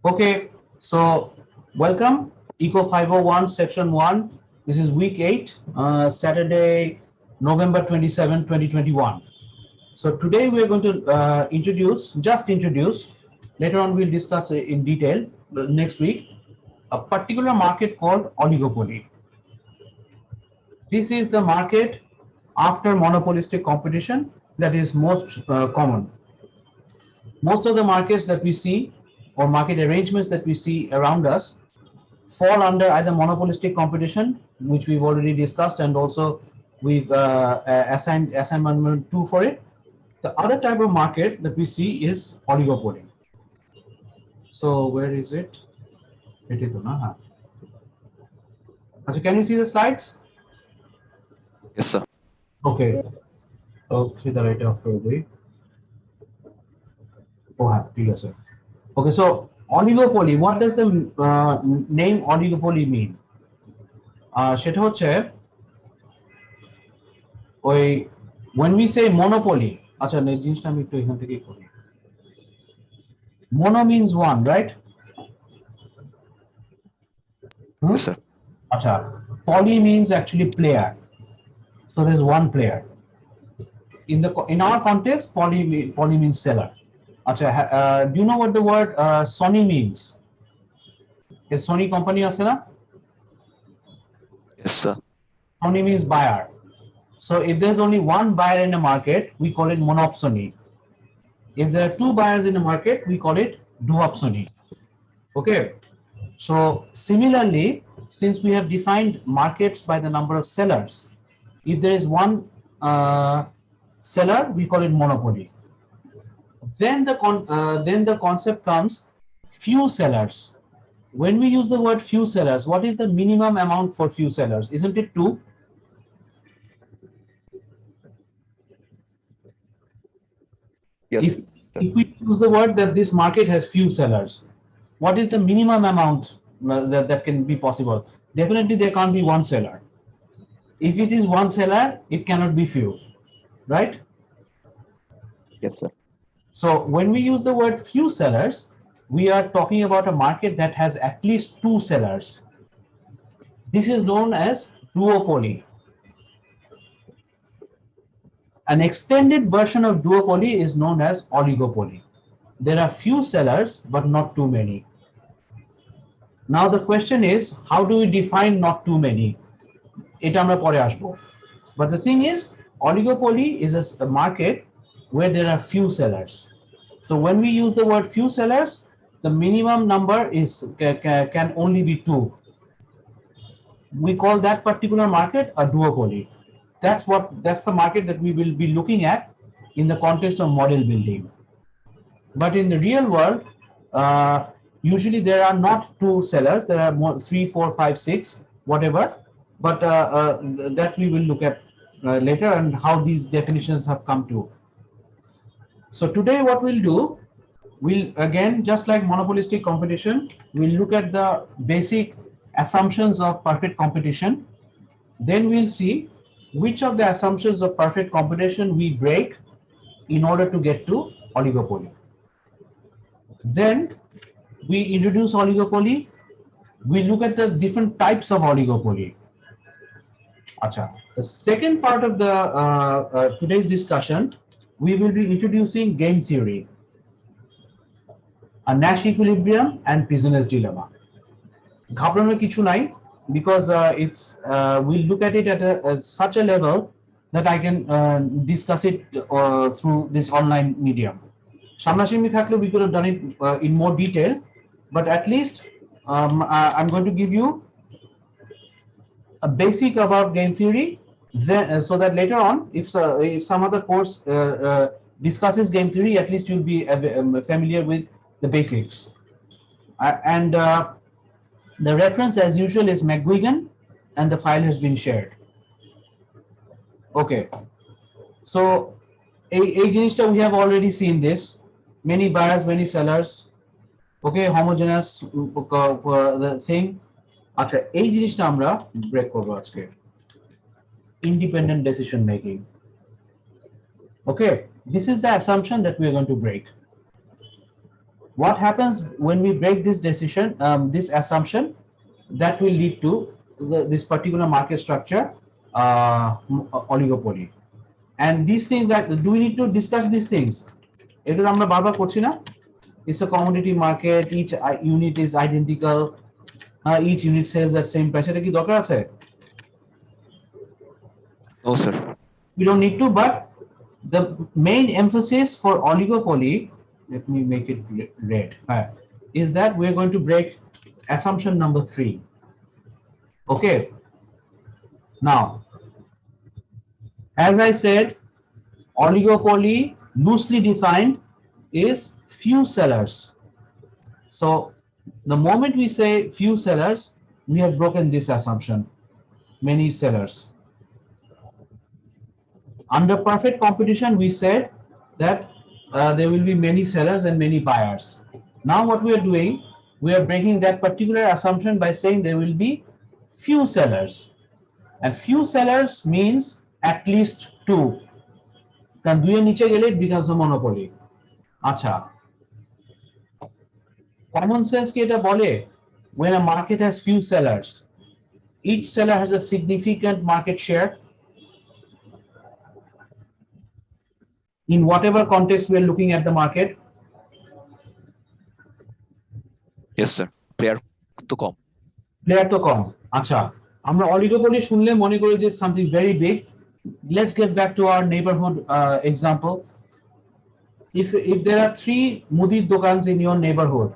Okay, so welcome, Eco 501 Section 1. This is week 8, Saturday, November 27, 2021. So today we are going to introduce, later on we'll discuss in detail next week, a particular market called oligopoly. This is the market after monopolistic competition that is most common. Most of the markets that we see or market arrangements that we see around us fall under either monopolistic competition, which we've already discussed, and also we've assigned assignment 2 for it. The other type of market that we see is oligopoly. So where is it? It is on. So can you see the slides? Yes, sir. Okay. Okay, the right after the. Oh, yes, sir. Okay, so oligopoly. What does the name oligopoly mean? সেটা হচ্ছে ওই when we say monopoly, আচ্ছা জিনিসটা আমি একটু এখান থেকেই করি. Mono means one, right? Yes, sir. Acha. Poly means actually player. So there's one player. In our context, poly means seller. Acha, do you know what the word Sony means? Is Sony company আছে না? Yes, sir. Sony means buyer. So if there's only one buyer in a market, we call it monopsony. If there are two buyers in a market, we call it duopsony. Okay. So similarly, since we have defined markets by the number of sellers, if there is one seller, we call it monopoly. Then the concept comes few sellers. When we use the word few sellers, what is the minimum amount for few sellers? Isn't it 2? Yes, If sir. if we use the word that this market has few sellers, what is the minimum amount that can be possible? Definitely there can't be one seller. If it is one seller, it cannot be few, right? Yes, sir. So when we use the word few sellers, we are talking about a market that has at least two sellers. This is known as duopoly. An extended version of duopoly is known as oligopoly. There are few sellers, but not too many. Now the question is, how do we define not too many? এটা আমরা পরে আসবো. But the thing is, oligopoly is a market where there are few sellers. So when we use the word few sellers, the minimum number is can only be 2. We call that particular market a duopoly. That's the market that we will be looking at in the context of model building. But in the real world, usually there are not two sellers. There are more, 3, 4, 5, 6, whatever. But that we will look at later and how these definitions have come to. So today what we'll do, we'll again, just like monopolistic competition, we'll look at the basic assumptions of perfect competition. Then we'll see which of the assumptions of perfect competition we break in order to get to oligopoly. Then we introduce oligopoly. We look at the different types of oligopoly. Acha. The second part of the today's discussion, we will be introducing game theory, a Nash equilibrium and prisoner's dilemma. ঘাবড়ানোর কিছু নাই, because we'll look at it at such a level that I can discuss it through this online medium. সামনাসামনি থাকলে we could have done it in more detail, but at least I'm going to give you a basic about game theory, then so that later on, if some other course discusses game theory, at least you'll be familiar with the basics. And the reference, as usual, is McGuigan, and the file has been shared. Okay. So, এই জিনিসটা we have already seen this. Many buyers, many sellers. Okay, homogeneous the thing. আচ্ছা, এই জিনিসটা আমরা break করবো আজকে. Independent decision making. Okay, this is the assumption that we are going to break. what happens when we break this decision, this assumption, that will lead to this particular market structure, oligopoly. And these things that, do we need to discuss these things? এটা আমরা বারবার করছি না? It's a commodity market, each unit is identical, each unit sells at same price. এটা কি দরকার আছে? No, sir. We don't need to, but the main emphasis for oligopoly, let me make it red, is that we're going to break assumption number 3. Okay. Now, as I said, oligopoly loosely defined is few sellers. So the moment we say few sellers, we have broken this assumption, many sellers. Under perfect competition, we said that there will be many sellers and many buyers. Now what we are doing, we are breaking that particular assumption by saying there will be few sellers. And few sellers means at least 2. কারণ 2 এর নিচে গেলে it becomes a monopoly. আচ্ছা, common sense কি এটা বলে, when a market has few sellers, each seller has a significant market share in whatever context we are looking at the market. Yes, sir. Player to come. Player to কম। আচ্ছা, আমরা oligopoly শুনলে মনে করি যে something very big. Let's get back to our neighborhood example. If there are 3 মুদির দোকানস in your neighborhood,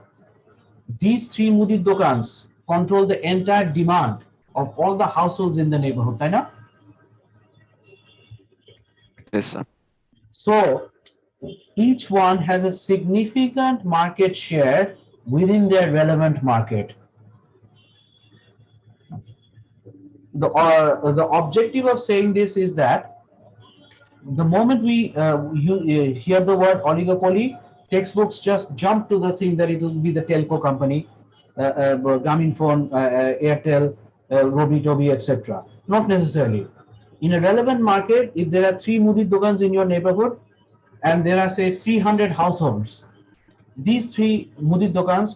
these 3 মুদির দোকানস control the entire demand of all the households in the neighborhood, তাই না? Yes, sir. So each one has a significant market share within their relevant market. The objective of saying this is that the moment we hear the word oligopoly, textbooks just jump to the thing that it will be the telco company, Grameenphone, Airtel, Robi Tobi, etc. Not necessarily. In a relevant market, if there are 3 mudir dokans in your neighborhood and there are say 300 households, these 3 mudir dokans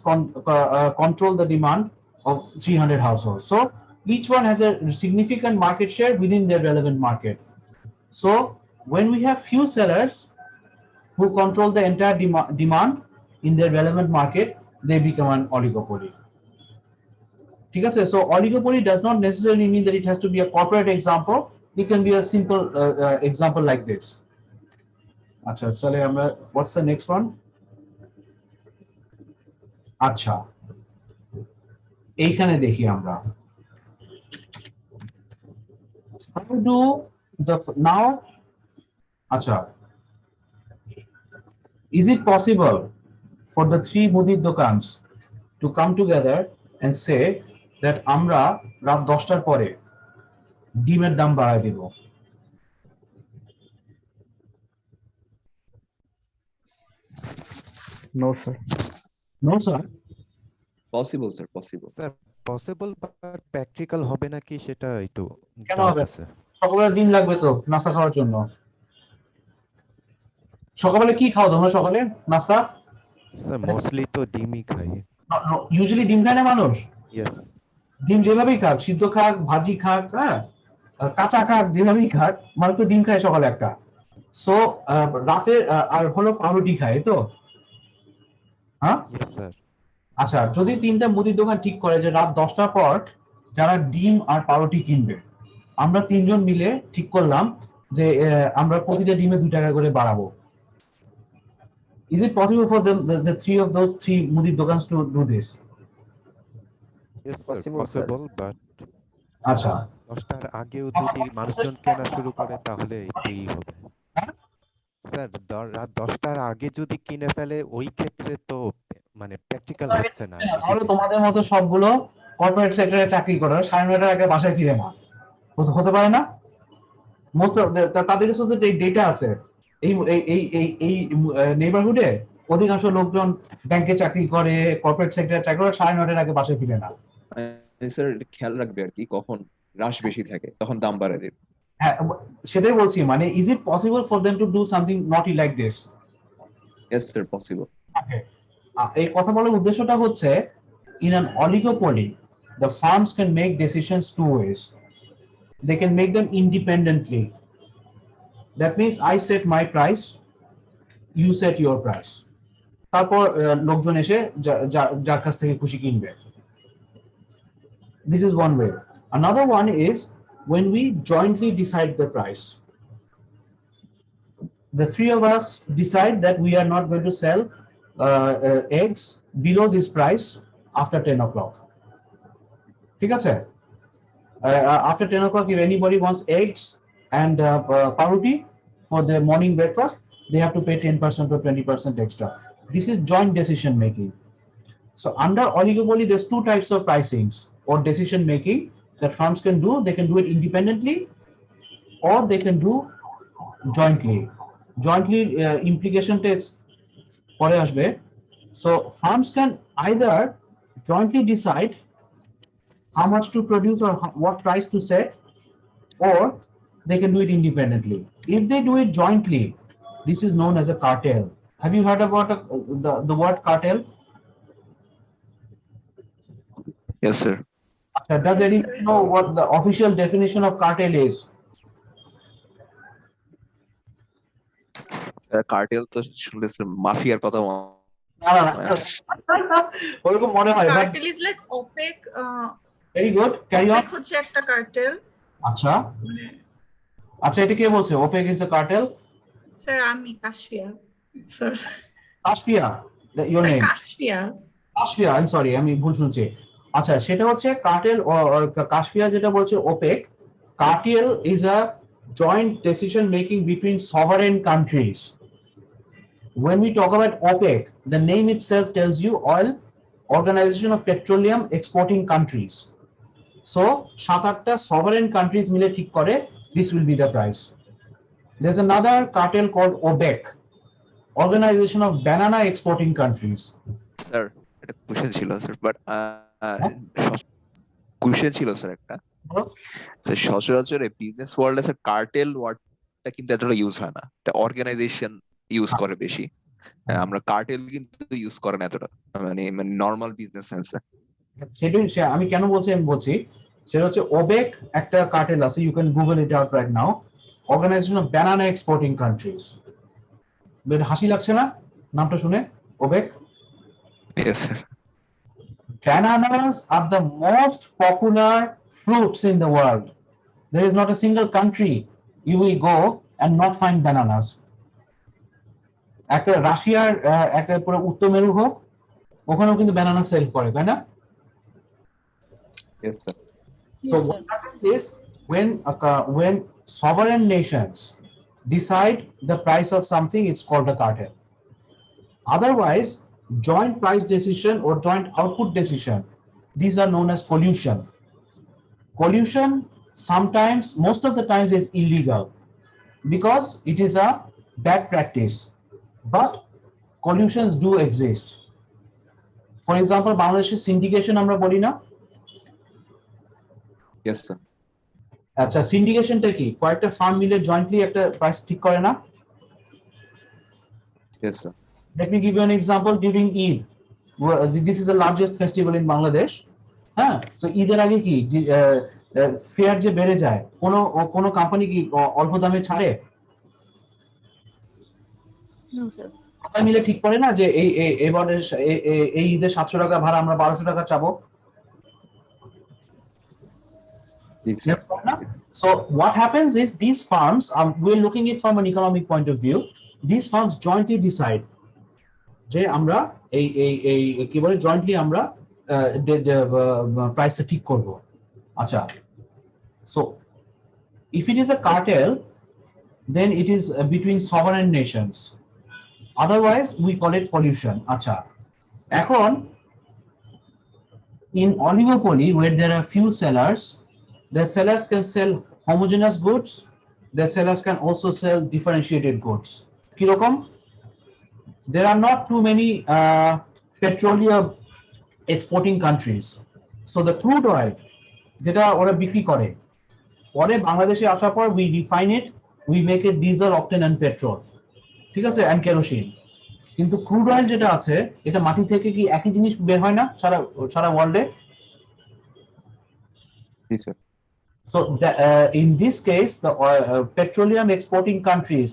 control the demand of 300 households. So each one has a significant market share within their relevant market. So when we have few sellers who control the entire demand in their relevant market, they become an oligopoly. ঠিক আছে? So oligopoly does not necessarily mean that it has to be a corporate example. It can be a simple example like this. আচ্ছা, চলে আমরা, what's the next one? আচ্ছা, এইখানে দেখি আমরা how do the now, আচ্ছা, is it possible for the 3 মুদির দোকানস to come together and say that আমরা রাত 10টার পরে ডিমের দাম বাড়ায় দিব? No, sir. No sir. Possible, sir. Possible. Sir possible but practical হবে নাকি সেটা একটু কেন doubt হবে? আছে। সকালে ডিম লাগবে তো নাস্তা খাওয়ার জন্য। সকালে কি খাও তোমরা সকালে নাস্তা? স্যার মোস্টলি তো ডিমই খাই। ইউজুয়ালি ডিম খায় না মানুষ? ইয়েস। ডিম যেভাবেই খাক, সিদ্ধ খাক, ভাজি খাক, হ্যাঁ, কাঁচা খাক, যেভাবেই খাক, মানুষ তো ডিম খায় সকালে একটা। সো রাতে আর হলো পাউরুটি খায়, তো হ্যাঁ। Yes sir. আচ্ছা, যদি 3টা মুদির দোকান ঠিক করে যে রাত 10টার পর যারা ডিম আর পাউরুটি কিনবে, আমরা 3 জন মিলে ঠিক করলাম যে আমরা প্রতিটা ডিমে 2 টাকা করে বাড়াবো। Is it possible for the 3 of those 3 মুদির দোকানস to do this? Yes sir Possible, sir. Possible but আচ্ছা, 10টার আগেও যদি মানুষজন কেনা শুরু করে তাহলে একটুই হবে। স্যার রাত 10টার আগে যদি কিনে ফেলে ওই ক্ষেত্রে তো মানে প্র্যাকটিক্যাল হচ্ছে না। তাহলে তোমাদের মতো সবগুলো কর্পোরেট সেক্টরে চাকরি করে 9:30টার আগে বাসায় ফিরে না, হতে পারে না? মোস্ট তাদের কাছে যে ডেটা আছে, এই এই এই এই নেইবারহুডে অধিকাংশ লোকজন ব্যাংকে চাকরি করে, কর্পোরেট সেক্টরে চাকরি করে, 9:30টার আগে বাসায় ফিরে না। স্যার খেয়াল রাখবে আর কি, কখন রাশ বেশি থাকে তখন দাম বাড়ায় দেবে। হ্যাঁ, সেটাই বলছি, মানে is it possible for them to do something naughty like this? Yes, sir. Possible. Okay. এই কথা বলার উদ্দেশ্যটা হচ্ছে in an oligopoly the firms can make decisions two ways. They can make them independently. That means I set my price, you set your price. তারপর লোকজন এসে যার কাছ থেকে খুশি কিনবে. This is one way. Another one is when we jointly decide the price. The three of us decide that we are not going to sell eggs below this price after 10 o'clock. ঠিক আছে? After 10 o'clock, if anybody wants eggs and paruti for their morning breakfast, they have to pay 10% or 20% extra. This is joint decision making. So under oligopoly, there's two types of pricings or decision making that firms can do. They can do it independently or they can do jointly. Jointly implication takes পরে আসবে. So firms can either jointly decide how much to produce or what price to set, or they can do it independently. If they do it jointly, this is known as a cartel. Have you heard about the word cartel? Yes, sir. Does anyone know what the official definition of cartel is? Cartel তো শুনলে মাফিয়ার কথা না না না ওরকম মনে হয় cartel is like OPEC very good carry on হচ্ছে একটা কার্টেল আচ্ছা আচ্ছা এটা কে বলছে OPEC is the cartel sir আমি Kashfia sir Kashfia your name Kashfia Kashfia I am sorry আমি ভুল শুনছি আচ্ছা সেটা হচ্ছে কার্টেল কাশফিয়া যেটা বলছে OPEC cartel is a joint decision making between sovereign countries. When we talk about OPEC, the name itself tells you Oil Organization of Petroleum Exporting Countries. So, 7-8টা sovereign countries মিলে ঠিক করে this will be the price. There's another cartel called OPEC, Organization of Banana Exporting Countries. Sir এটা question ছিল sir but question ছিল sir একটা sir সচরাচর business ওয়ার্ল্ডে sir cartel ওয়ার্ডটা কিন্তু এতটা ইউজ হয় না, এটা অর্গানাইজেশন ইউজ করে বেশি। আমরা কার্টেল কিন্তু ইউজ করে না এতটা, মানে নরমাল বিজনেস সেন্সে। সেটাই আমি কেন বলছি আমি বলছি সেটা হচ্ছে ওবেক একটা কার্টেল আছে, you can Google it out right now, organisation of banana exporting countries. বেশ হাসি লাগছে না নামটা শুনে? ওবেক। Yes, sir. Bananas are the most popular fruits in the world. There is not a single country you will go and not find bananas. একটা রাশিয়ার একটা পুরো উত্তর মেরু হোক, ওখানেও কিন্তু ব্যানানা সেল করে, তাই না? Yes, sir. So what happens is when sovereign nations decide the price of something, it's called a cartel. Otherwise, joint price decision or joint output decision, these are known as collusion. Collusion sometimes, most of the times, is illegal because it is a bad practice, but collusions do exist. For example, Bangladesh's syndication আমরা বলি না? Yes, sir. আচ্ছা, সিন্ডিকেশনটা কি? কয়েকটা farm মিলে jointly একটা price ঠিক করে না? Yes, sir. Let me give you an example. During Eid, this is the largest festival in Bangladesh. হ্যাঁ, তো ঈদের আগে কি ফেয়ার যে বেড়ে যায়, কোন কোম্পানি কি অল্প দামে ছাড়ে? No sir. সবাই মিলে ঠিক করে না যে এবারে এই ঈদের 700 টাকা ভাড়া আমরা 1200 টাকা চাবো। So what happens is these farms, we're looking at from an economic point of view, these farms jointly decide যে আমরা এই কি বলে জয়েন্টলি আমরা প্রাইসটা ঠিক করব। আচ্ছা, so if it is a cartel, then it is between sovereign nations. Otherwise we call it collusion. আচ্ছা, এখন in oligopoly where there are few sellers, the sellers can sell homogeneous goods, the sellers can also sell differentiated goods. কিরকম? There are not too many petroleum exporting countries, so the crude oil যেটা ওরা বিক্রি করে পরে বাংলাদেশে আসার পর we refine it, we make it diesel, octane and petrol, ঠিক আছে, and kerosene. কিন্তু ক্রুড অয়েল যেটা আছে এটা মাটি থেকে কি একই জিনিস বের হয় না সারা সারা ওয়ার্ল্ডে? জি sir. So in this case, the petroleum exporting countries,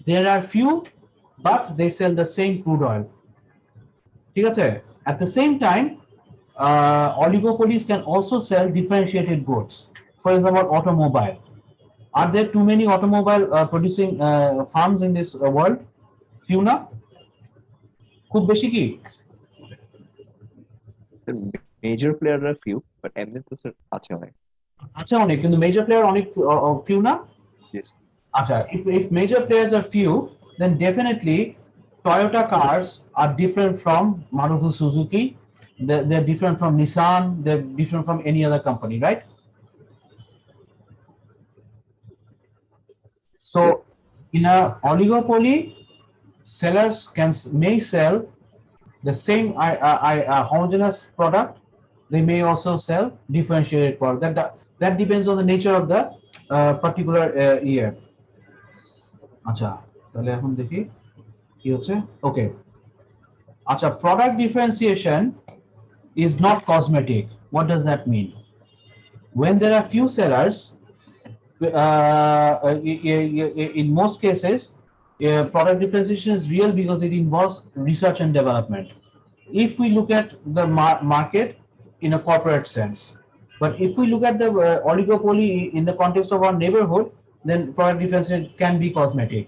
there are few, but they sell the same crude oil. ঠিক আছে? At the same time, oligopolies can also sell differentiated goods. For example, automobile. Are there too many automobile producing farms in this world? Few না? খুব বেশি কি? Major প্লেয়াররা few, but এমনি তো sir আছে অনেক। আচ্ছা অনেক, কিন্তু মেজর প্লেয়ার অনেক few না? Yes. Acha, if major players are few, then definitely Toyota cars are different from Maruti Suzuki. They're different from Nissan. They're different from any other company, right? So, in a oligopoly, sellers may sell the same homogeneous product. They may also sell differentiated product. That depends on the nature of the particular year. আচ্ছা তাহলে এখন দেখি কি হচ্ছে ওকে আচ্ছা product differentiation is not cosmetic. What does that mean? When there are few sellers, in most cases product differentiation is real because it involves research and development. If we look at the market in a corporate sense, but if we look at the oligopoly in the context of our neighborhood, then product differentiation can be cosmetic.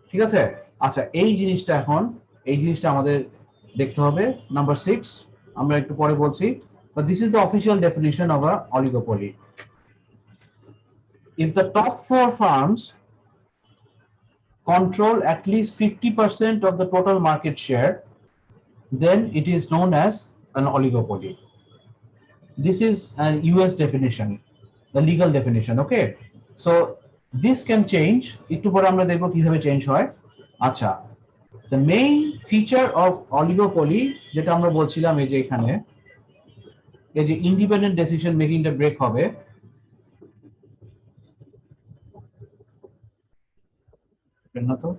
ঠিক আছে আচ্ছা এই জিনিসটা আমাদের দেখতে হবে number 6 আমরা একটু পরে বলছি but this is the official definition of a oligopoly. If the top 4 firms control at least 50% of the total market share, then it is known as an oligopoly. This is a US definition, the legal definition. Okay, so this can change. একটু পরে আমরা দেখব কিভাবে change হয় আচ্ছা the main feature of oligopoly যেটা আমরা বলছিলাম এই যে এখানে এই যে ইন্ডিপেন্ডেন্ট ডিসিশন মেকিংটা ব্রেক হবে না তো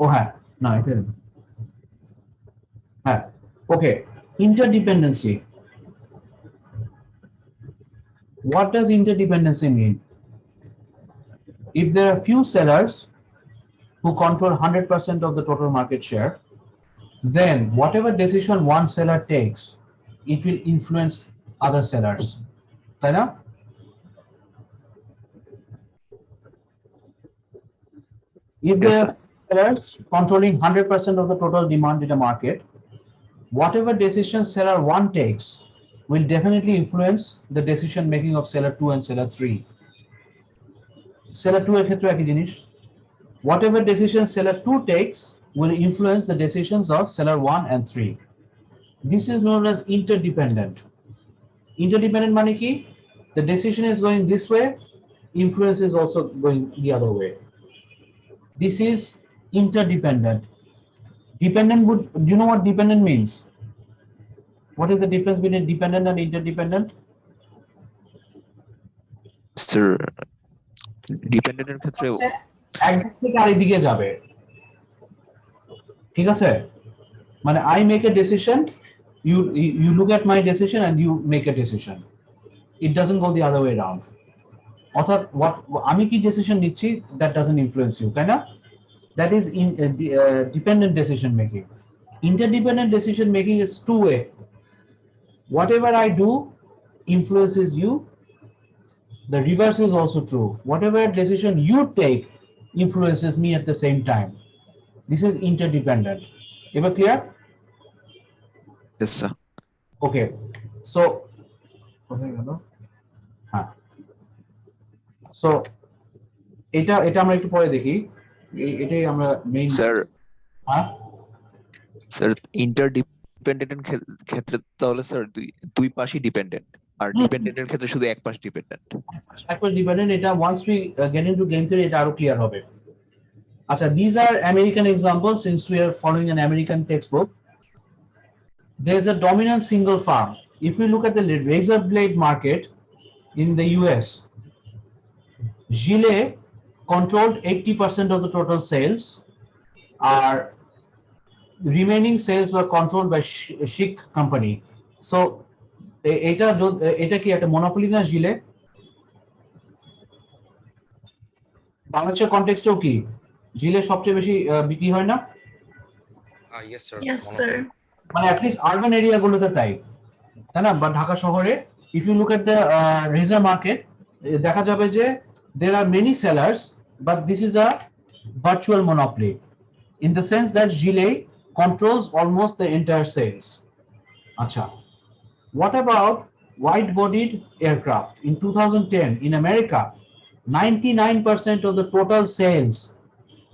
ও হ্যাঁ না এটা হ্যাঁ ওকে interdependency. What does interdependency mean? If there are few sellers who control 100% of the total market share, then whatever decision one seller takes, it will influence other sellers. তাই না? If there are sellers controlling 100% of the total demand in the market, whatever decision seller 1 takes will definitely influence the decision making of seller 2 and seller 3. Seller 2 এর ক্ষেত্রে একই জিনিস whatever decision seller 2 takes will influence the decisions of seller 1 and 3. This is known as interdependent. Interdependent means ki the decision is going this way, influence is also going the other way. This is interdependent. Dependent would, do you know what dependent means? What is the difference between dependent and interdependent? Sir, dependent এর ক্ষেত্রে একদিক থেকে আরেকদিকে যাবে ঠিক আছে মানে I make a decision, you look at my decision and you make a decision. It doesn't go the other way around. অর্থাৎ আমি কি ডিসিশন নিচ্ছি that doesn't influence you, তাই না? That is in dependent decision making. Interdependent decision making is two-way. Whatever I do influences you. The reverse is also true. Whatever decision you take influences me at the same time. This is interdependent. Ever clear? Yes, sir. Okay. So, so এটা আমরা একটু পরে দেখি এটাই আমরা main sir sir interdependent ক্ষেত্রে তাহলে sir দুই পাশই ডিপেন্ডেন্ট আর ডিপেন্ডেন্টের ক্ষেত্রে শুধু এক পাশ ডিপেন্ডেন্ট এটা once we get into game theory এটা আরো ক্লিয়ার হবে আচ্ছা these are American examples since we are following an American textbook. There's a dominant single firm. If we look at the razor blade market in the US, Gillette controlled 80% of the total sales. Our remaining sales were controlled by Sheikh company. So এটা কি একটা monopoly না জিলে? বাংলাদেশের কনটেক্সটেও কি জিলে সবচেয়ে বেশি বিক্রি হয় না? Yes, sir. Yes, sir. মানে অ্যাটলিস্ট আরবান এরিয়া গুলোতে তাই না? বা ঢাকা শহরে if you look at the reserve market দেখা যাবে যে there are many sellers but this is a virtual monopoly in the sense that Gile controls almost the entire sales. Acha. What about wide-bodied aircraft? In 2010 in America 99% of the total sales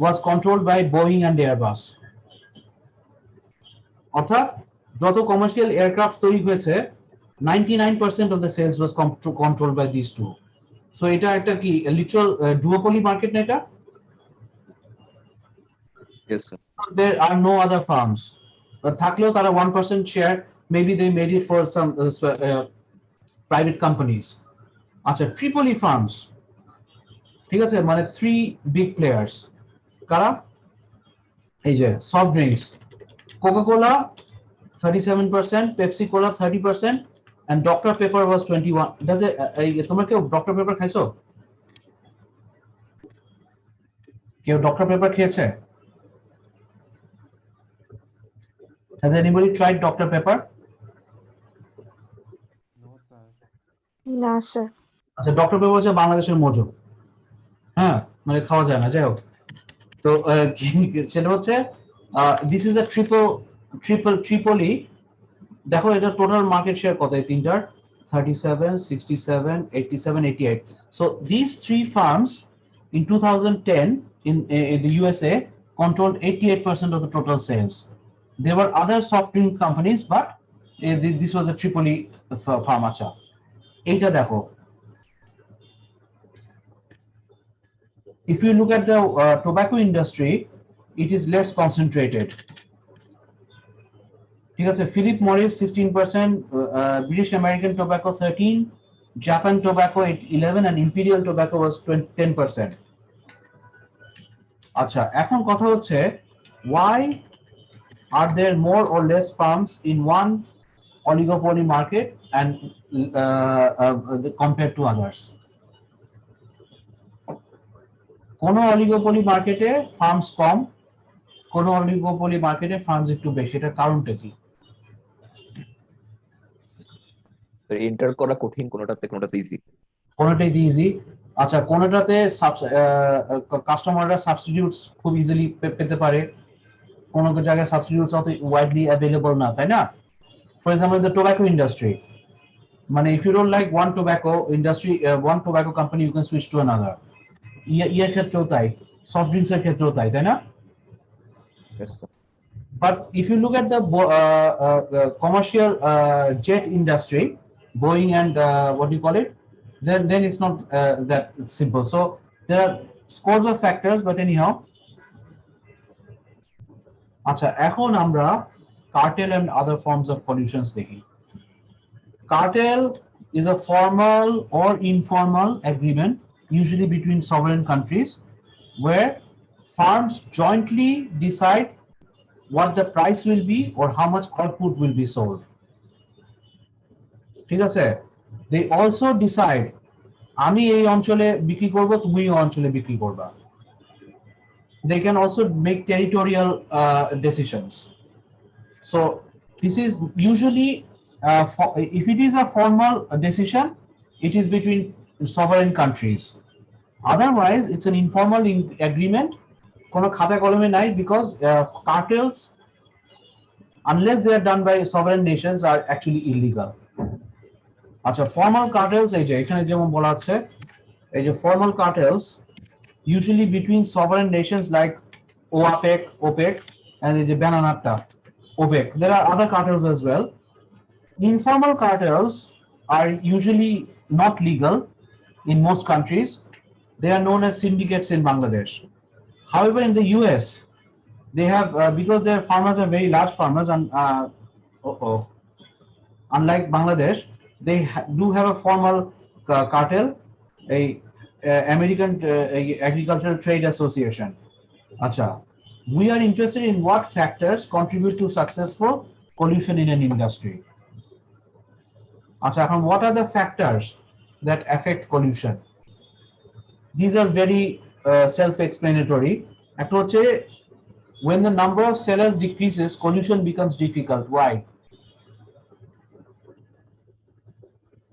was controlled by Boeing and Airbus. অর্থাৎ যত commercial aircraft তৈরি হয়েছে 99% of the sales was controlled by these two. So এটা একটা কি literal duopoly market না এটা? Yes, sir. There are no other firms. থাকলেও তারা 1% share, maybe they made it for some private companies. আচ্ছা, Tripoli farms, ঠিক আছে, মানে 3 big players. কারা? এই যে soft drinks, Coca-Cola 37%, Pepsi Cola 30%, and Dr. Pepper was 21. Does it? তোমরা কেউ Dr. Pepper খাইছো? কেউ Dr. Pepper খেয়েছে? Has anybody tried Dr. Pepper? No, sir. No, sir. আচ্ছা, ডক্টর পেপার হচ্ছে বাংলাদেশের মজু। হ্যাঁ, মানে খাওয়া যায় না, যাই হোক। তো সেটা হচ্ছে দিস ইজ আ ট্রিপলি। দেখো এটা টোটাল মার্কেট শেয়ার কত এই তিনটার? 37, 67, 87, 88. So these three firms in 2010 in the USA controlled 88% of the total sales. There were other soft drink companies, but this was a Tripoli firm. আচ্ছা, এইটা দেখো। If you look at the tobacco industry, it is less concentrated. ঠিক আছে, Philip Morris 16%, British American Tobacco 13%, Japan Tobacco 11%, and Imperial Tobacco was 10%. আচ্ছা, এখন কথা হচ্ছে why are there more or less firms in one oligopoly market and compared to others? কোন oligopoly মার্কেটে farms কম, কোন oligopoly মার্কেটে ফার্মস একটু বেশি, এটার কারণটা কি? এন্টার করা কঠিন, কোনোটাতে ইজি। কোনটাই ইজি। আচ্ছা, কোনটাতে কাস্টমাররা সাবস্টিটিউটস খুব ইজিলি পেতে পারে, কোন জায়গায় সাবস্টিটিউটস অত ওয়াইডলি অ্যাভেলেবল না, তাই না? For example the tobacco industry, মানে if you don't like one tobacco industry, one tobacco company, you can switch to another. ইয়ার ক্ষেত্রেও তাই, সফট ড্রিঙ্কস এর ক্ষেত্রেও তাই, তাই না? But if you look at the commercial jet industry, Boeing and what do you call it, then it's not that simple. So there are scores of factors, but anyhow. আচ্ছা, এখন আমরা cartel and other forms of pollutions দেখি। Cartel is a formal or informal agreement, usually between sovereign countries, where firms jointly decide what the price will be or how much output will be sold. ঠিক আছে, they also decide আমি এই অঞ্চলে বিক্রি করব, তুমি এই অঞ্চলে বিক্রি করবা। They can also make territorial decisions. So this is usually if it is a formal decision, it is between sovereign countries. Otherwise it's an informal agreement, কোনো খাতা কলমে নাই, because cartels, unless they are done by sovereign nations, are actually illegal. আচ্ছা, formal cartels এই যে এখানে যেমন বলা আছে, এই যে formal cartels usually between sovereign nations like OPEC and এই যে banana OPEC. There are other cartels as well. Informal cartels are usually not legal in most countries. They are known as syndicates in Bangladesh. However, in the US, they have because their farmers are very large farmers, and unlike Bangladesh, they do have a formal cartel, a American Agricultural Trade Association. Acha, we are interested in what factors contribute to successful collusion in an industry. Acha, এখন what are the factors that affect collusion? These are very self-explanatory. একটা হচ্ছে when the number of sellers decreases, collusion becomes difficult. Why?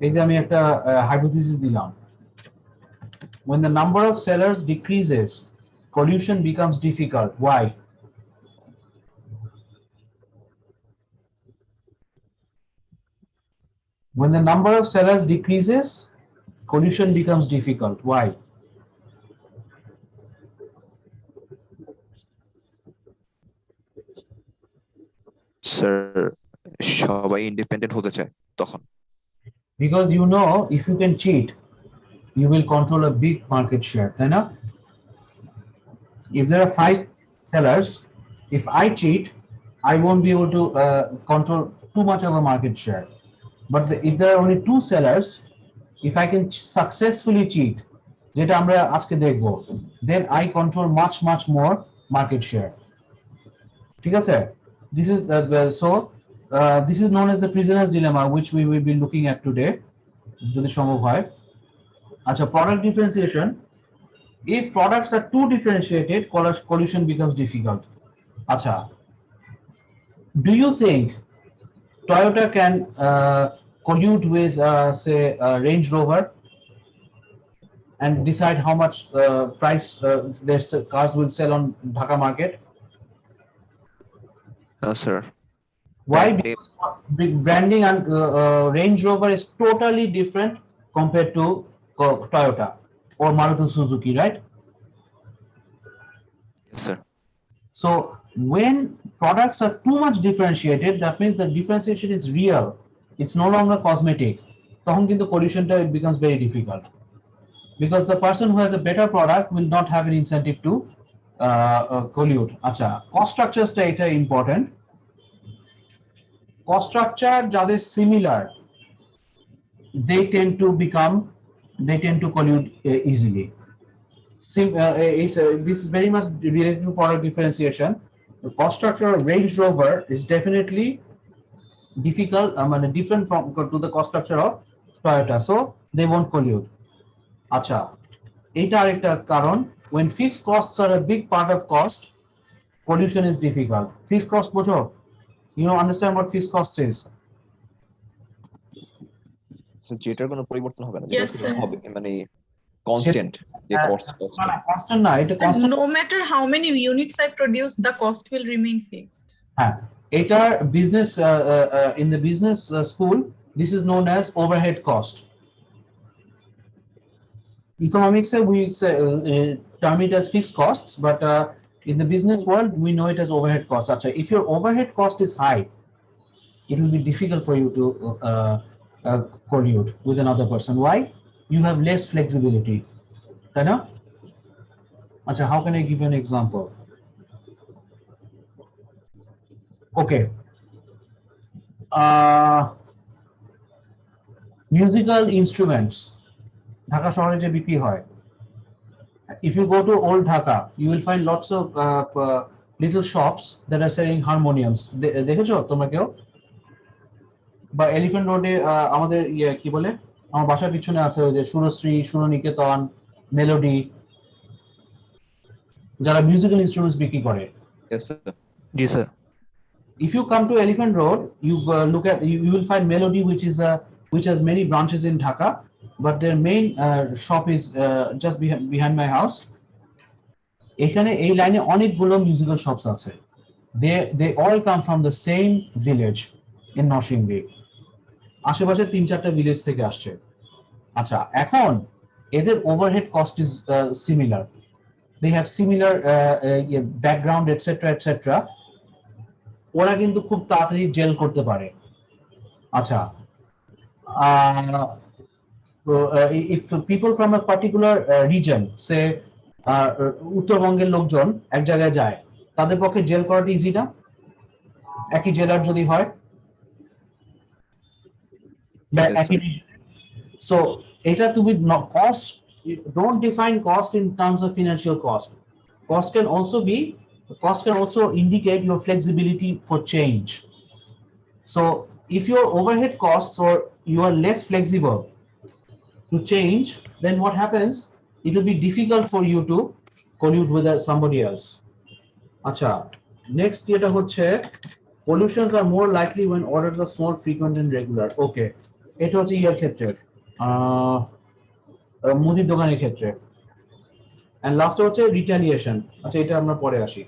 এই যে আমি একটা hypothesis দিলাম. When the number of sellers decreases, collusion becomes difficult. Why? When the number of sellers decreases, collusion becomes difficult. Why? Sir সবাই independent হতে চায় তখন। Because you know, if you can cheat, you will control a big market share. Taই না? If there are 5 sellers, if I cheat, I won't be able to control too much of a market share. But if there are only 2 sellers, if I can successfully cheat, যেটা আমরা আজকে দেখব, then I control much more market share. ঠিক আছে? This is this is known as the prisoner's dilemma, which we will be looking at today. যদি সম্ভব হয়। আচ্ছা, product differentiation. If products are too differentiated, collusion becomes difficult. Acha, do you think Toyota can collude with, say, Range Rover and decide how much price their cars will sell on Dhaka market? No, sir. Why? Because branding and Range Rover is totally different compared to Toyota or Maruti Suzuki, right? Yes, sir. So when products are too much differentiated, that means the differentiation is real. It's no longer cosmetic. তখন কিন্তু collusionটা it becomes very difficult. Because the person who has a better product will not have an incentive to collude. আচ্ছা, cost structuresটা এটা important. Cost structure যাদের similar, they tend to collude easily. This is very much related to product differentiation. The cost structure of Range Rover is definitely difficult, different to the cost structure of Toyota, so they won't collude. Acha, এটা আরেকটা কারণ, when fixed costs are a big part of cost, collusion is difficult. Fixed cost বোঝো? You know, understand what fixed cost is? So যেটার কোনো পরিবর্তন হবে না, Yes, যেটা sir. হবে মানে constant যে cost Constant না, এটা constant. No matter how many units I produce, the cost will remain fixed. হ্যাঁ, এটা business in the business school, this is known as overhead cost. Economics we say, term it as fixed costs, but in the business world we know it as overhead costs. Achha, if your overhead cost is high, it will be difficult for you to collude with another person. Why? You have less flexibility. Taই না? Achha, how can I give you an example? Okay. Musical instruments. Dhaka শহরে যে বিক্রি হয়. If you go to old Dhaka, you will find lots of little shops that are selling harmoniums. দেখেছো তোমরা কেউ? বা elephant রোডে আমাদের কি বলে? আমার বাসার পিছনে আছে ওই যে সুরশ্রী, সুরনিকেতন, মেলোডি, যারা মিউজিক্যাল ইনস্ট্রুমেন্টস বিক্রি করে। Yes, sir. G sir. If you come to Elephant Road, you look at, you will find Melody, which has many branches in Dhaka, but their main shop is just behind my house. এখানে এই লাইনে অনেকগুলো musical shops আছে। They all come from the same village in Narsingdi. আশেপাশে 3-4টা village থেকে আসছে। আচ্ছা, এখন এদের overhead cost is similar. They have similar background, etc., etc. ওরা কিন্তু খুব তাড়াতাড়ি জেল করতে পারে। আচ্ছা, if people from a particular region, say উত্তরবঙ্গের লোকজন এক জায়গায় যায়, তাদের পক্ষে জেল করাটা ইজি না? একই জেলার যদি হয়, so এটা তুমি cost, don't define cost in terms of financial cost. Cost can also be cost can also indicate your flexibility for change. So if your overhead costs or you are less flexible to change, then what happens? It will be difficult for you to collude with somebody else. Acha, next যেটা হচ্ছে pollutions are more likely when orders are small, frequent and regular. Okay, এটা হচ্ছে ইয়ার ক্ষেত্রে মুদির দোকানের ক্ষেত্রে। and last হচ্ছে retaliation. আচ্ছা এটা আমরা পরে আসি,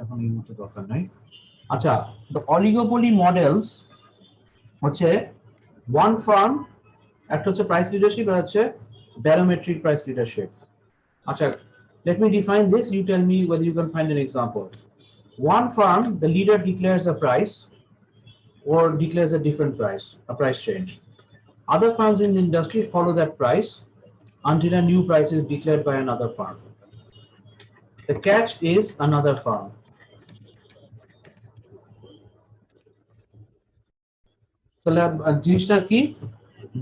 এখন এই মুহূর্তে দরকার নাই। আচ্ছা, the oligopoly models হচ্ছে one firm, একটা হচ্ছে price leadership আর হচ্ছে barometric price leadership. আচ্ছা, let me define this, you tell me whether you can find an example. One firm, the leader declares a price or declares a different price, a price change. Other firms in the industry follow that price until a new price is declared by another firm. The catch is another firm. তাহলে জিনিসটা কি,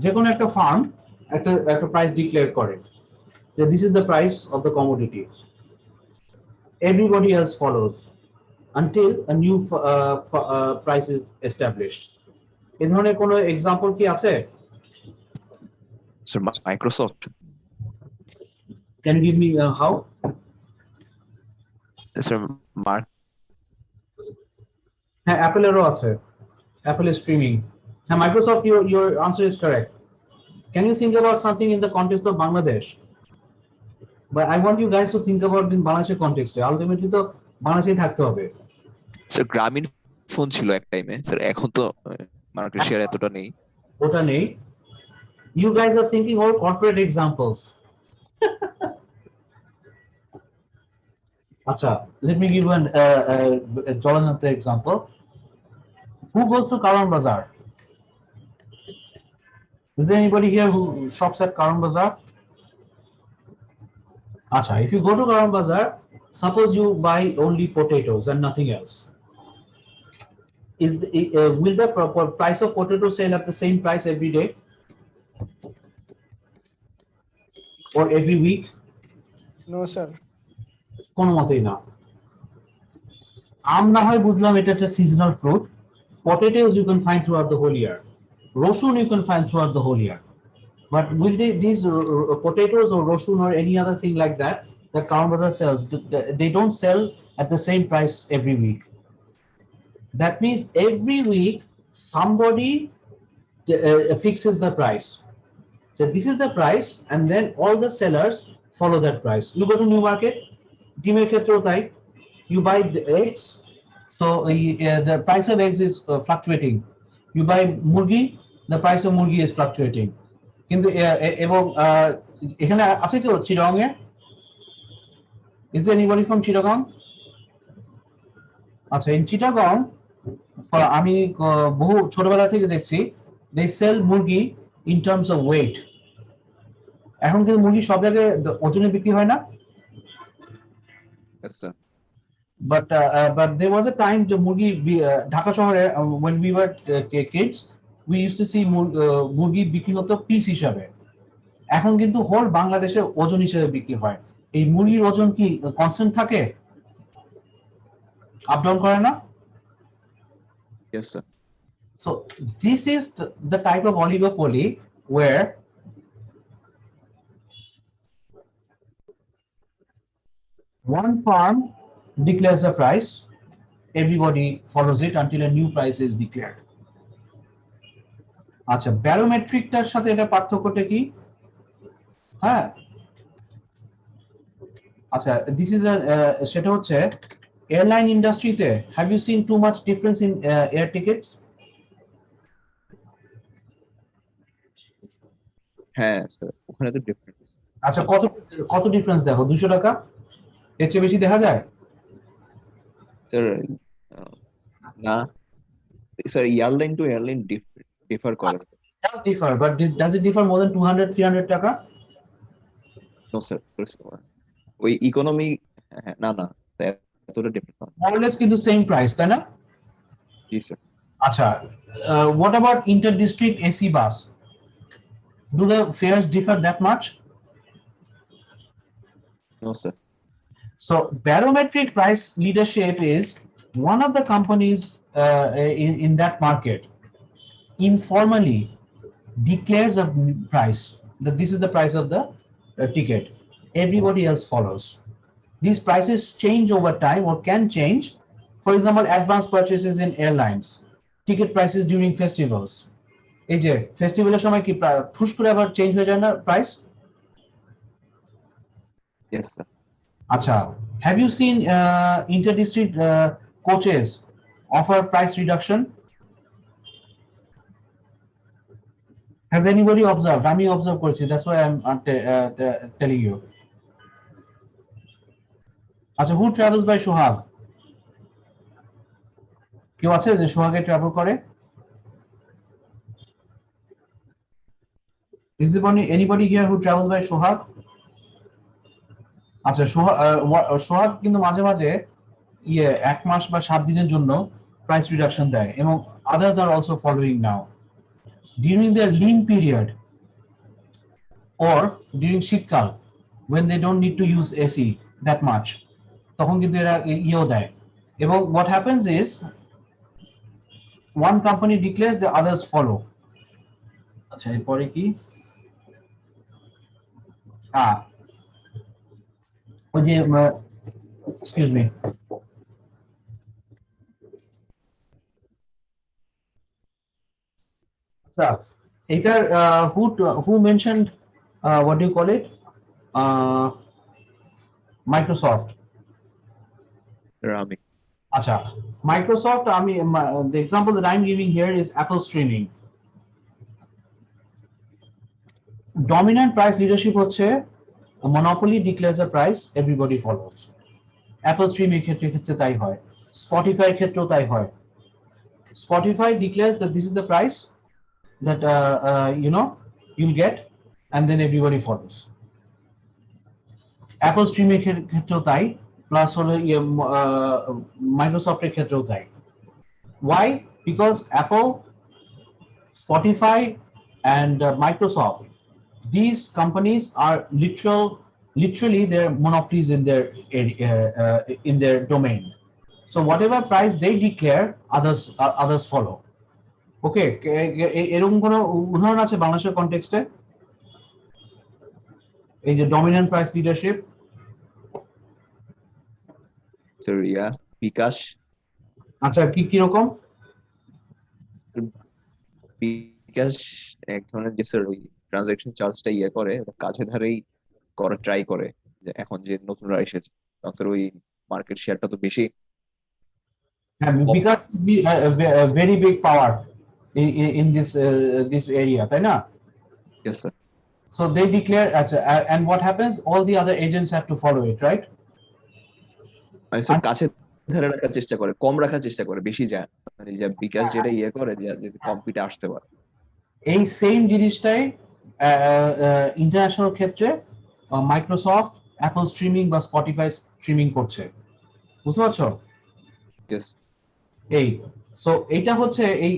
যে কোনো একটা farm একটা price declare করে যে this is the price of the commodity. Everybody else follows until a new price is established. এই ধরনের কোনো এক্সাম্পল কি আছে? Sir, Microsoft. Can you give me how? Sir, Mark. হ্যাঁ, অ্যাপলেরও আছে, Apple is streaming. হ্যাঁ, Microsoft, your answer is correct. Can you think about something in the context of Bangladesh? But I want you guys to think about in Bangladesh context. Ultimately তো বাংলাদেশেই থাকতে হবে। Sir গ্রামীণ phone ছিল এক টাইমে, sir এখন তো মার্কেট শেয়ার এতটা নেই। ওটা নেই। You guys are thinking all corporate examples. Acha, let me give one Jalananta example. Who goes to Karan Bazaar? Is there anybody here who shops at Karan Bazaar? Acha, if you go to Karan Bazaar, suppose you buy only potatoes and nothing else. Will the price of potato sell at the same price every day? Or every week? No, sir. কোনো মতেই না। আম না হয় বুঝলাম এটা একটা seasonal fruit, potatoes you can find throughout the whole year, rosun you can find throughout the whole year, but will these potatoes or rosun or any other thing like that Karan Bazaar sells, they don't sell at the same price every week. That means every week somebody fixes the price. So this is the price and then all the sellers follow that price. You go to New Market, ডিমের ক্ষেত্রেও তাই, you buy the eggs, so the price of eggs is fluctuating. You buy মুরগি, the price of মুরগি is fluctuating. কিন্তু এবং এখানে আছে কেউ চিটাগং এ? Is there anybody from Chittagong? আচ্ছা, in Chittagong আমি বহু ছোটবেলা থেকে দেখছি they sell মুরগি in terms of weight. এখন কিন্তু মুরগি সব জায়গায় ওজনে বিক্রি হয় না। Yes, sir. But there was a time the murgi Dhaka শহরে when we were kids we used to see মুরগি বিক্রি হতো পিস হিসাবে, এখন কিন্তু হোল বাংলাদেশে ওজন হিসেবে বিক্রি হয়। এই মুরগির ওজন কি কনস্ট্যান্ট থাকে, আপ ডাউন করে না? Yes, sir. So this is the type of oligopoly where one farm declares a price, everybody follows it until a new price is declared. আচ্ছা, ব্যারোমেট্রিকটার সাথে এটা পার্থক্যটা কি? হ্যাঁ, আচ্ছা, দিস ইজ সেটা হচ্ছে এয়ারলাইন ইন্ডাস্ট্রিতে have you seen too much difference in air tickets? হ্যাঁ স্যার, ওখানে তো ডিফারেন্স। আচ্ছা, কত ডিফারেন্স দেখো? 200 টাকা, এর চেয়ে বেশি দেখা যায়? স্যার না sir, airline to airline differ করে। Does differ, but does it differ more than 200-300 টাকা? নো স্যার, ওই ইকোনমি না না এতটা ডিফারেন্স না। More or less কিন্তু সেম প্রাইস, তাই না? জি স্যার। আচ্ছা, what about inter-district AC bus? Do the fares differ that much? No sir. So barometric price leadership is one of the companies in that market informally declares a price that this is the price of the ticket. Everybody else follows. These prices change over time or can change. For example, advance purchases in airlines, ticket prices during festivals. এই যে ফেস্টিভ্যালের সময় কি ঠুস করে আবার change হয়ে যায় না price? Yes, sir. আচ্ছা, have you seen inter-district coaches offer price reduction? Has anybody observed? আমি observe করেছি, that's why I'm telling you. আচ্ছা, who travels by সোহাগ? কেউ আছে যে সোহাগে ট্রাভেল করে? Is there anybody here who travels by সোহাগ? আচ্ছা, সোহাগ কিন্তু মাঝে মাঝে এক মাস বা 7 দিনের জন্য প্রাইস রিডাকশন দেয় এবং others are also following now. During their lean period or during শীতকাল when they don't need to use AC that much, তখন কিন্তু এরা ইও দেয় এবং what happens is one company declares, the others follow. আচ্ছা, এরপরে কি ওই যে excuse me, এটার who mentioned what do you call it, Microsoft. Rami. আচ্ছা, Microsoft, the example that I'm giving here is Apple streaming. Dominant price leadership হচ্ছে monopoly declares a price, everybody follows. Apple streaming ক্ষেত্রে তাই হয়, Spotify ক্ষেত্রেও তাই হয়. Spotify declares that this is the price that you'll get, and then everybody follows. Apple streaming ক্ষেত্রেও তাই, plus হলো মাইক্রোসফটের ক্ষেত্রেও তাই. Why? Because Apple, Spotify, and Microsoft, these companies are literally they're monopolies in their domain. So whatever price they declare, others follow. Okay, এরকম কোনো উদাহরণ আছে বাংলাদেশের কনটেক্সটে এই যে dominant price leadership? So yeah, বিকাশ. আচ্ছা, কি রকম? বিকাশ এক ধরনের যে স্যার ওই ট্রানজাকশন চার্জটা করে কাছে ধারেই করে ট্রাই করে, যে এখন যে নতুনরা এসেছে স্যার ওই মার্কেট শেয়ারটা তো বেশি। হ্যাঁ, bKash very big power in this area, তাই না? Yes, sir. So they declare, and what happens? All the other agents have to follow it, right? আমি স্যার কাছে ধারে রাখার চেষ্টা করে, কম রাখার চেষ্টা করে, বেশি যায় মানে যে বিকাশ যেটা করে যে কম্পিটে আসতে পারে। এই সেম জিনিসটাই ইন্টারন্যাশনাল ক্ষেত্রে মাইক্রোসফট, অ্যাপল স্ট্রিমিং বা স্পটিফাই স্ট্রিমিং করছে, বুঝতে পারছো? Yes. এই সো এটা হচ্ছে এই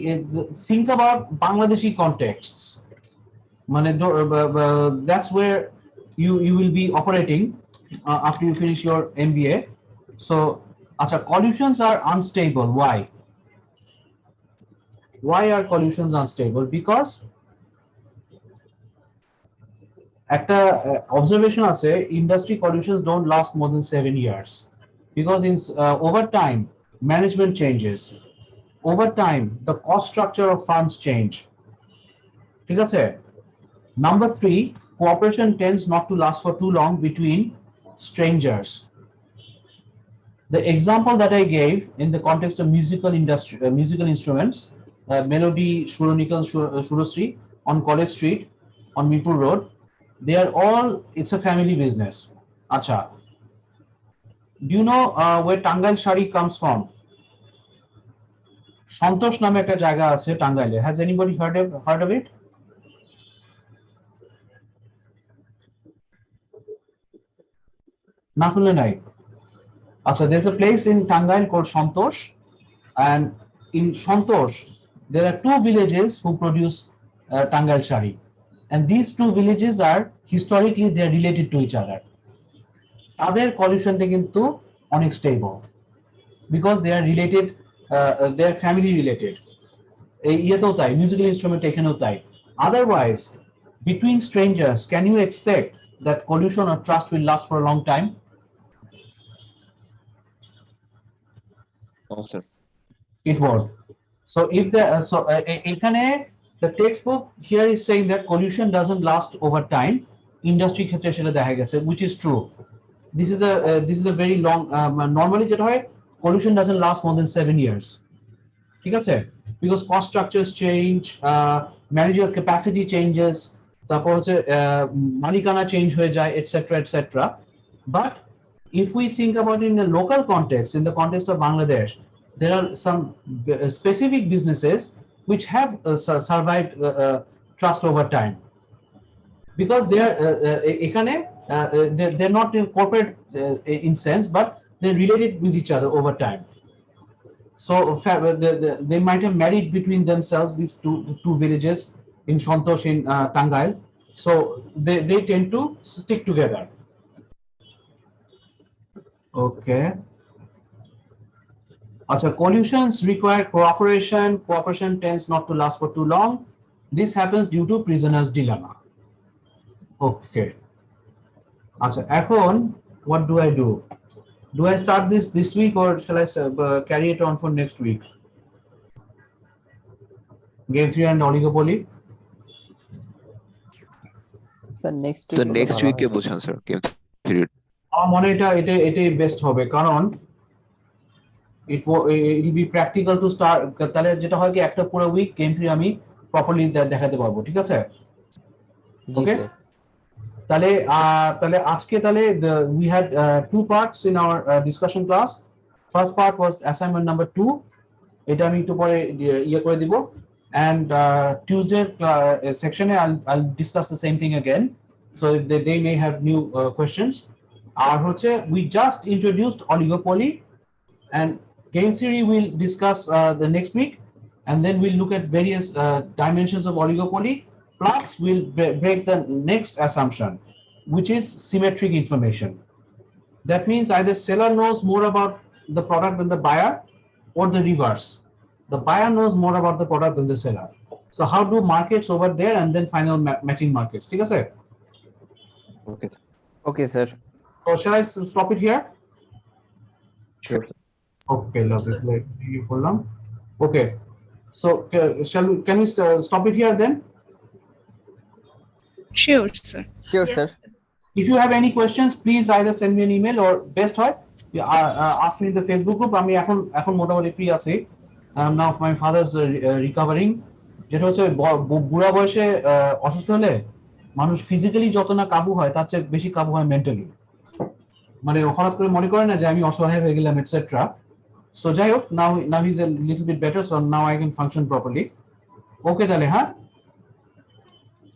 think about বাংলাদেশি contexts, মানে that's where you will be operating after you finish your MBA. So acha, collusions are unstable. Why are collusions unstable? Because একটা observation আছে, industry collusions don't last more than 7 years because over time management changes, over time the cost structure of firms change. ঠিক আছে? Number 3, cooperation tends not to last for too long between strangers. The example that I gave in the context of musical instruments, Melody, Shuronikel, Shurosri on College Street, on Mirpur Road, they are all, it's a family business. Acha, do you know where Tangail Shari comes from? Santosh নামে একটা জায়গা আছে টাঙ্গাইলে. Has anybody heard of it? না শুনলে নাই? So there's a place in Tangail called Santosh, and in Santosh there are 2 villages who produce Tangail Shari, and these 2 villages are historically they are related to each other. তাদের কলিউশনটা কিন্তু অনেক stable, because they are related, they are family related. এই ইয়েতেও তাই, musical instrument এখানেও তাই। Otherwise between strangers, can you expect that collusion or trust will last for a long time? No, sir. It won't. So if the এখানে the textbook here is saying that collusion doesn't last over time. Industry ক্ষেত্রে সেটা দেখা গেছে, which is true. This is a very long, normally যেটা হয়, collusion doesn't last more than 7 years. ঠিক আছে? Because cost structures change, managerial capacity changes, তারপর হচ্ছে মালিকানা চেঞ্জ হয়ে যায়, etc., etc. But if we think about it in the local context, in the context of Bangladesh, there are some specific businesses which have survived trust over time, because they are এখানে they're not in corporate in sense, but they're related with each other over time. So they might have married between themselves, these two villages in Santosh, in Tangail. So they tend to stick together. Okay. Also, collusions require cooperation. Cooperation tends not to last for too long. This happens due to prisoner's dilemma. Okay. Also, এখন what do I do? Do I start this week, or shall I carry it on for next week? Game 3 and oligopoly. Sir next So next week এ বোঝান sir game 3। আমার মনে হয় এটাই best হবে, কারণ it will be practical to start, তাহলে যেটা হয় কি একটা পুরো উইক গেম 3 আমি প্রপারলি দেখাতে পারবো, ঠিক আছে? জি Okay. স্যার তাহলে আজকে তাহলে we had two parts in our discussion class. First part was assignment number 2, এটা আমি একটু পরে ইয়ে করে দিব, and Tuesday section I'll discuss the same thing again, so if they may have new questions. আর হচ্ছে we just introduced oligopoly, and game theory we'll discuss the next week, and then we'll look at various dimensions of oligopoly, plus we'll break the next assumption, which is symmetric information. That means either seller knows more about the product than the buyer, or the reverse. The buyer knows more about the product than the seller. So how do markets over there, and then final matching markets? ঠিক আছে? Okay. Okay sir So shall I stop it here? Sure. Okay, lovely. Like you করলাম. Okay. So can we stop it here then? Sure, sir. Sure sir If you have any questions, please either send me an email, or best হয় ask me in the Facebook group. আমি এখন মোটামুটি free আছি। Now my father's recovering. যেটা হচ্ছে বুড়া বয়সে অসুস্থ হলে মানুষ ফিজিক্যালি যত না কাবু হয়, তার চেয়ে বেশি কাবু হয় মেন্টালি। মানে হঠাৎ করে মনে করে না যে আমি অসহায় হয়ে গেলাম, এটসেট্রা। So যাই হোক, now he's a little bit better, so now I can function properly. Okay তাহলে, হ্যাঁ?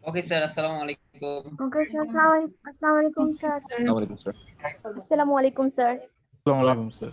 ওকে স্যার, আসসালামু আলাইকুম। Okay, sir. Assalamu alaikum, sir. Assalamu alaikum, sir. Assalamu alaikum, sir. আসসালামু আলাইকুম স্যার।